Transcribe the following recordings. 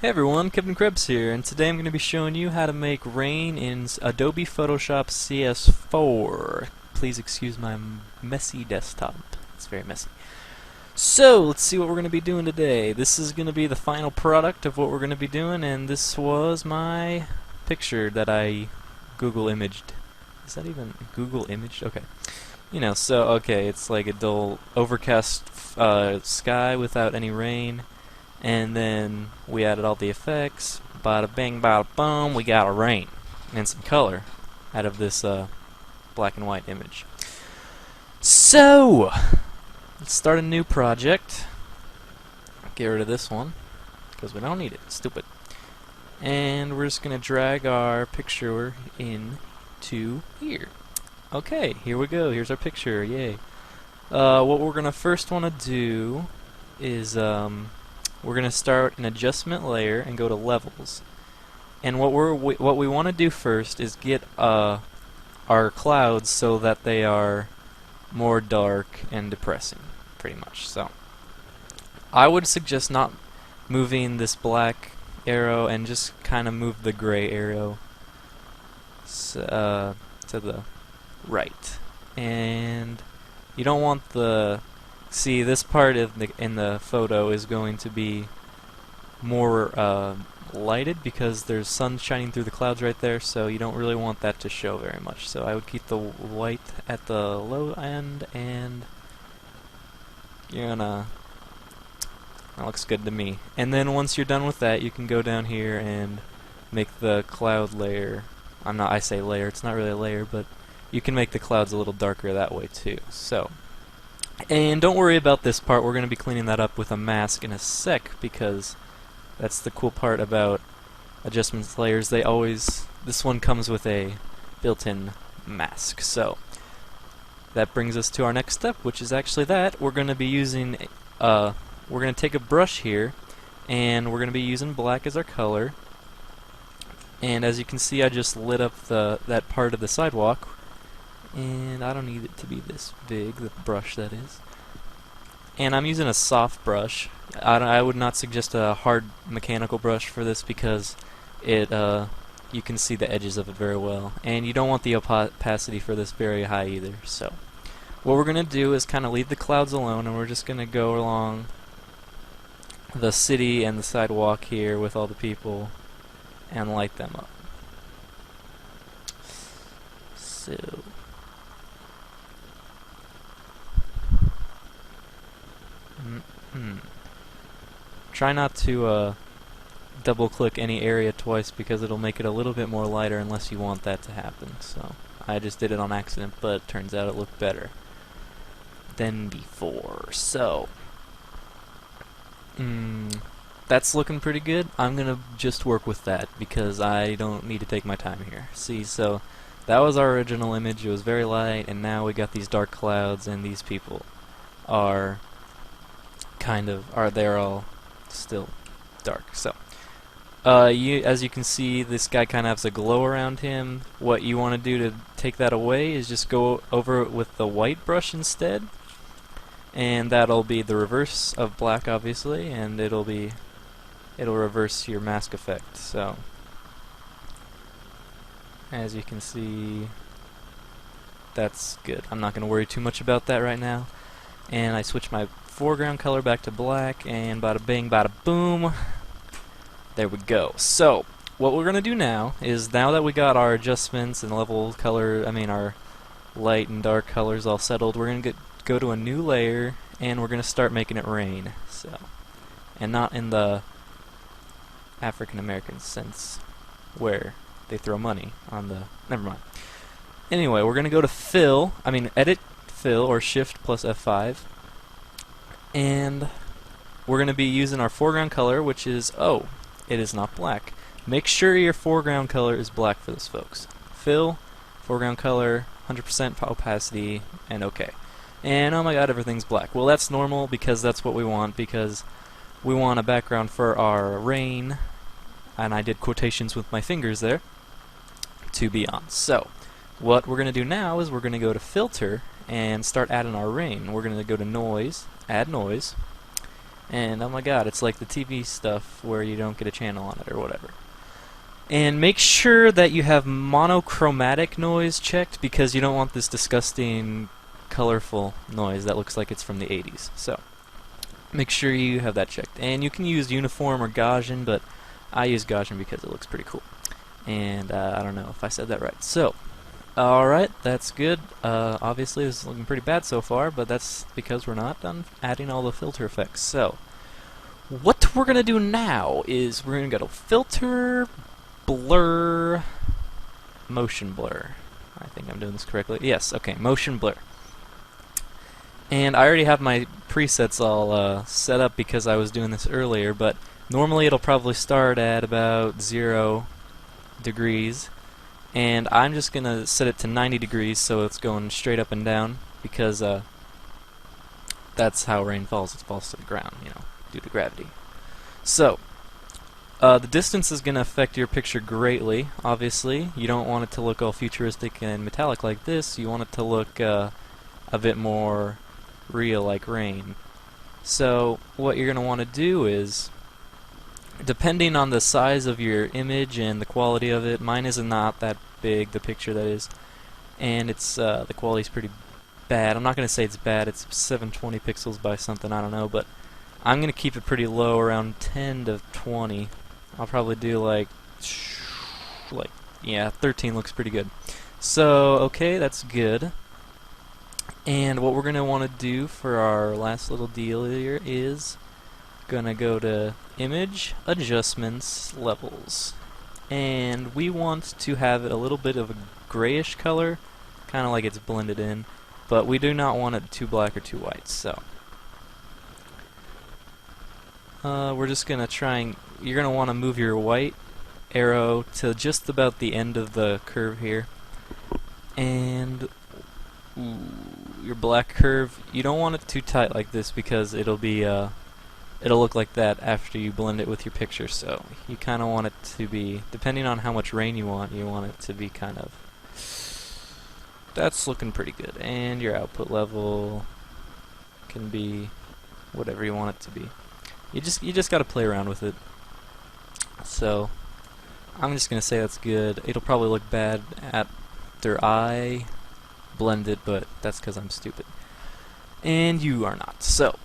Hey everyone, Kevin Krebs here, and today I'm going to be showing you how to make rain in Adobe Photoshop CS4. Please excuse my messy desktop. It's very messy. So, let's see what we're going to be doing today. This is going to be the final product of what we're going to be doing, and this was my picture that I Google imaged. Is that even Google imaged? Okay. Okay, it's like a dull, overcast sky without any rain. And then we added all the effects. Bada bing, bada boom, we got a rain. And some color out of this black and white image. So, let's start a new project. Get rid of this one, because we don't need it. Stupid. And we're just going to drag our picture into here. Okay, here we go. Here's our picture. Yay. What we're going to first want to do is we're going to start an adjustment layer and go to levels. And what we want to do first is get our clouds so that they are more dark and depressing, pretty much. So I would suggest not moving this black arrow and just kind of move the gray arrow to the right. And you don't want the see, this part of in the photo is going to be more lighted because there's sun shining through the clouds right there, so you don't really want that to show very much. So I would keep the white at the low end, and that looks good to me. And then once you're done with that, you can go down here and make the cloud layer. I say layer, it's not really a layer, but you can make the clouds a little darker that way too. So. And don't worry about this part, we're going to be cleaning that up with a mask in a sec, because that's the cool part about adjustments layers. This one comes with a built-in mask. So that brings us to our next step, which is actually that we're going to be using we're going to take a brush here, and we're going to be using black as our color. And as you can see, I just lit up that part of the sidewalk. And I don't need it to be this big, the brush that is. And I'm using a soft brush. I would not suggest a hard mechanical brush for this because you can see the edges of it very well. And you don't want the opacity for this very high either. So what we're going to do is kind of leave the clouds alone, and we're just going to go along the city and the sidewalk here with all the people and light them up. So try not to double click any area twice, because it'll make it a little bit more lighter unless you want that to happen. So I just did it on accident, but it turns out it looked better than before. So that's looking pretty good. I'm gonna just work with that because I don't need to take my time here. See, so that was our original image. It was very light, and now we got these dark clouds, and these people are they're all still dark. So as you can see, this guy kind of has a glow around him. What you want to do to take that away is just go over it with the white brush instead, and that'll be the reverse of black, obviously, and it'll reverse your mask effect. So as you can see, that's good. I'm not going to worry too much about that right now. And I switch my foreground color back to black, and bada bing, bada boom. There we go. So what we're going to do now is, now that we got our adjustments and level color, our light and dark colors all settled, we're going to go to a new layer, and we're going to start making it rain. So, and not in the African American sense where they throw money on the, never mind. Anyway, we're going to go to edit fill, or shift plus F5, and we're going to be using our foreground color, which is, it is not black. Make sure your foreground color is black for this, folks. Fill, foreground color, 100% opacity, and OK. And oh my god, everything's black. Well, that's normal, because that's what we want, because we want a background for our rain, and I did quotations with my fingers there, to be on. So what we're going to do now is we're going to go to filter and start adding our rain. We're going to go to noise, add noise, And oh my god, it's like the TV stuff where you don't get a channel on it or whatever. And make sure that you have monochromatic noise checked, because you don't want this disgusting colorful noise that looks like it's from the 80s. So make sure you have that checked. And you can use uniform or Gaussian, but I use Gaussian because it looks pretty cool. And I don't know if I said that right. So, alright, that's good. Obviously this is looking pretty bad so far, but that's because we're not done adding all the filter effects. So, what we're going to do now is we're going to go to Filter, Blur, Motion Blur. I think I'm doing this correctly. Yes, okay, Motion Blur. And I already have my presets all set up because I was doing this earlier, but normally it'll probably start at about 0 degrees, and I'm just going to set it to 90 degrees so it's going straight up and down, because that's how rain falls. It falls to the ground, you know, due to gravity. So, the distance is going to affect your picture greatly, obviously. You don't want it to look all futuristic and metallic like this. You want it to look a bit more real, like rain. So what you're going to want to do is, depending on the size of your image and the quality of it, mine is not that big, the picture that is, and it's the quality's pretty bad. I'm not going to say it's bad, it's 720 pixels by something, I don't know, but I'm going to keep it pretty low, around 10 to 20. I'll probably do like, yeah, 13 looks pretty good. So, okay, that's good. And what we're going to want to do for our last little deal here is going to go to Image, Adjustments, Levels. And we want to have it a little bit of a grayish color, kind of like it's blended in, but we do not want it too black or too white. So we're just going to try and, you're going to want to move your white arrow to just about the end of the curve here. And your black curve, you don't want it too tight like this, because it'll be it'll look like that after you blend it with your picture. So you kind of want it to be, depending on how much rain you want it to be kind of, that's looking pretty good. And your output level can be whatever you want it to be. You just got to play around with it. So I'm just gonna say that's good. It'll probably look bad after I blend it, but that's because I'm stupid. And you are not. So,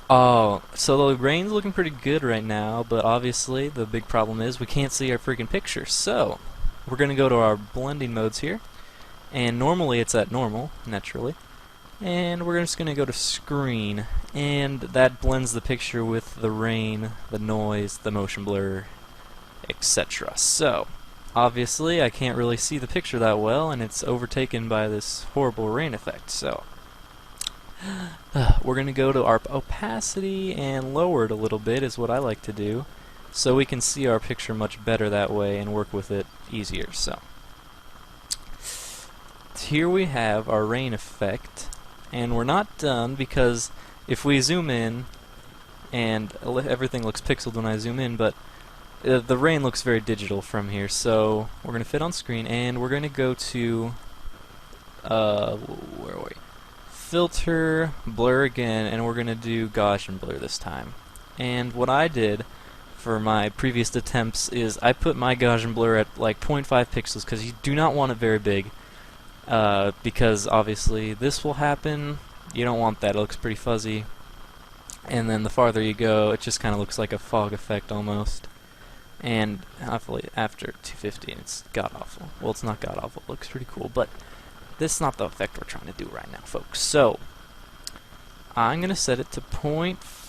so the rain's looking pretty good right now, but obviously the big problem is we can't see our freaking picture. So, we're going to go to our blending modes here, and normally it's at normal, naturally. And we're just going to go to screen, and that blends the picture with the rain, the noise, the motion blur, etc. So, obviously I can't really see the picture that well, and it's overtaken by this horrible rain effect. So we're going to go to our opacity and lower it a little bit, is what I like to do, so we can see our picture much better that way and work with it easier. So here we have our rain effect, and we're not done, because if we zoom in, and everything looks pixeled when I zoom in, but the rain looks very digital from here. So we're going to fit on screen, and we're going to go to where are we? Filter, blur again, and we're going to do Gaussian blur this time. And what I did for my previous attempts is I put my Gaussian blur at like 0.5 pixels, because you do not want it very big, because obviously this will happen. You don't want that, it looks pretty fuzzy. And then the farther you go, it just kind of looks like a fog effect almost. And hopefully after 250 it's god-awful. Well, it's not god-awful, it looks pretty cool, but this is not the effect we're trying to do right now, folks. So I'm going to set it to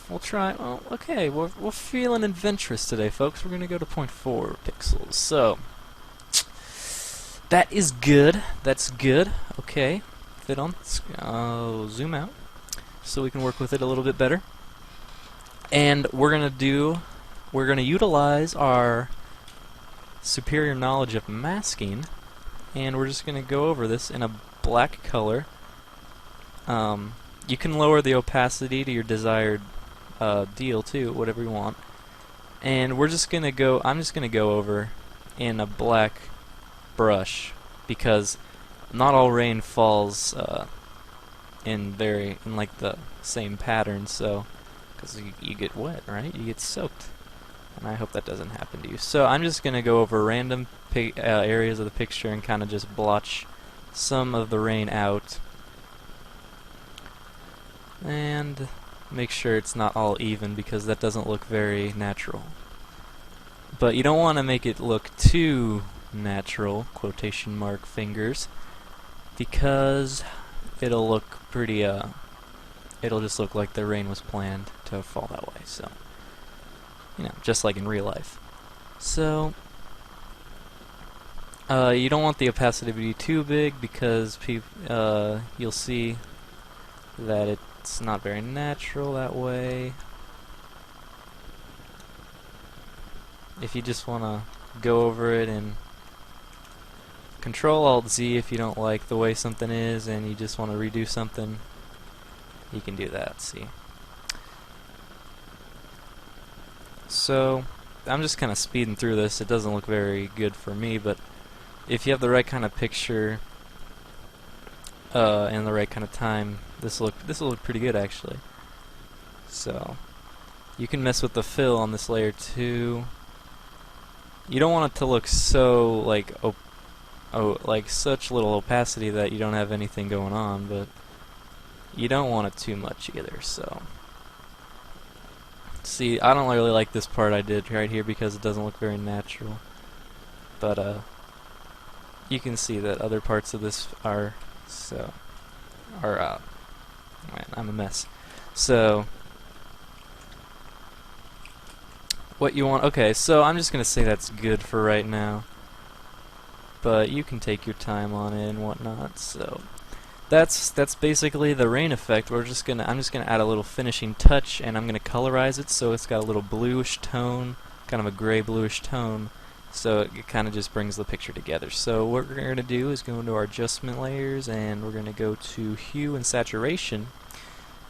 we'll try, oh, okay, we're feeling adventurous today, folks. We're going to go to 0.4 pixels. So that is good, that's good. Okay, fit on, zoom out so we can work with it a little bit better. And we're going to utilize our superior knowledge of masking, and we're just going to go over this in a black color. You can lower the opacity to your desired deal too, whatever you want. And we're just going to go, I'm just going to go over in a black brush, because not all rain falls in like the same pattern. So because you get wet, right? You get soaked. And I hope that doesn't happen to you. So I'm just going to go over random areas of the picture and kind of just blotch some of the rain out. And make sure it's not all even, because that doesn't look very natural. But you don't want to make it look too natural, quotation mark fingers, because it'll look pretty, it'll just look like the rain was planned to fall that way, so, you know, just like in real life. So, you don't want the opacity to be too big, because you'll see that it's not very natural that way. If you just want to go over it and Control-Alt-Z if you don't like the way something is and you just want to redo something, you can do that, see. So, I'm just kind of speeding through this. It doesn't look very good for me, but if you have the right kind of picture and the right kind of time, this will look pretty good actually. So, you can mess with the fill on this layer too. You don't want it to look so like like such little opacity that you don't have anything going on, but you don't want it too much either. So, see, I don't really like this part I did right here because it doesn't look very natural. But you can see that other parts of this are man, I'm a mess. So, what you want? Okay, so I'm just gonna say that's good for right now. But you can take your time on it and whatnot. So that's basically the rain effect. I'm just gonna add a little finishing touch, and I'm gonna colorize it so it's got a little bluish tone, kind of a gray bluish tone. So it kind of just brings the picture together. So what we're gonna do is go into our adjustment layers, and we're gonna go to hue and saturation,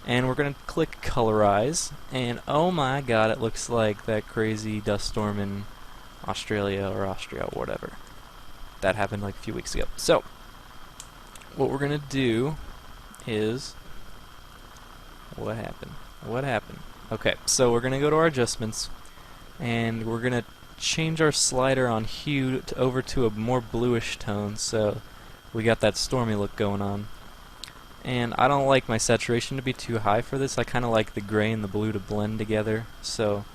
and we're gonna click colorize. And oh my God, it looks like that crazy dust storm in Australia or Austria or whatever. That happened like a few weeks ago. So, what we're gonna do is, what happened? Okay, so we're gonna go to our adjustments, and we're gonna change our slider on hue over to a more bluish tone, so we got that stormy look going on. And I don't like my saturation to be too high for this. I kind of like the gray and the blue to blend together, so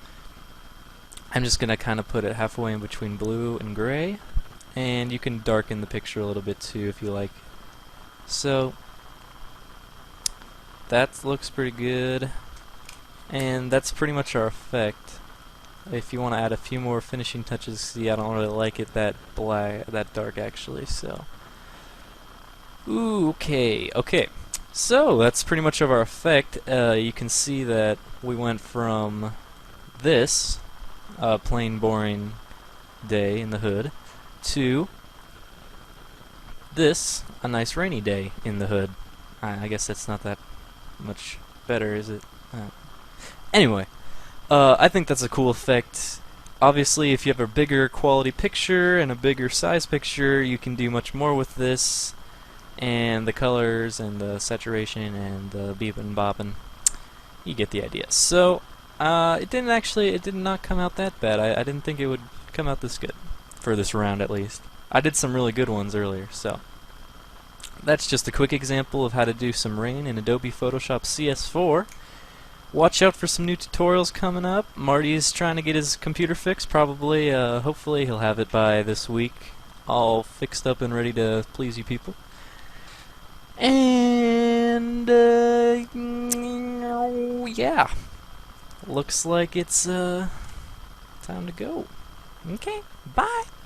I'm just gonna kind of put it halfway in between blue and gray. And you can darken the picture a little bit too if you like. So that looks pretty good, and that's pretty much our effect. If you want to add a few more finishing touches, see, I don't really like it that dark actually. So, ooh, okay. So that's pretty much of our effect. You can see that we went from this plain boring day in the hood to this, a nice rainy day in the hood. I guess that's not that much better, is it? Anyway, I think that's a cool effect. Obviously, if you have a bigger quality picture and a bigger size picture, you can do much more with this, and the colors and the saturation and the beeping bopping. You get the idea. So, it did not come out that bad. I didn't think it would come out this good. For this round at least. I did some really good ones earlier, so that's just a quick example of how to do some rain in Adobe Photoshop CS4. Watch out for some new tutorials coming up. Marty's trying to get his computer fixed, probably, hopefully he'll have it by this week, all fixed up and ready to please you people. And, yeah, looks like it's, time to go. Okay, bye!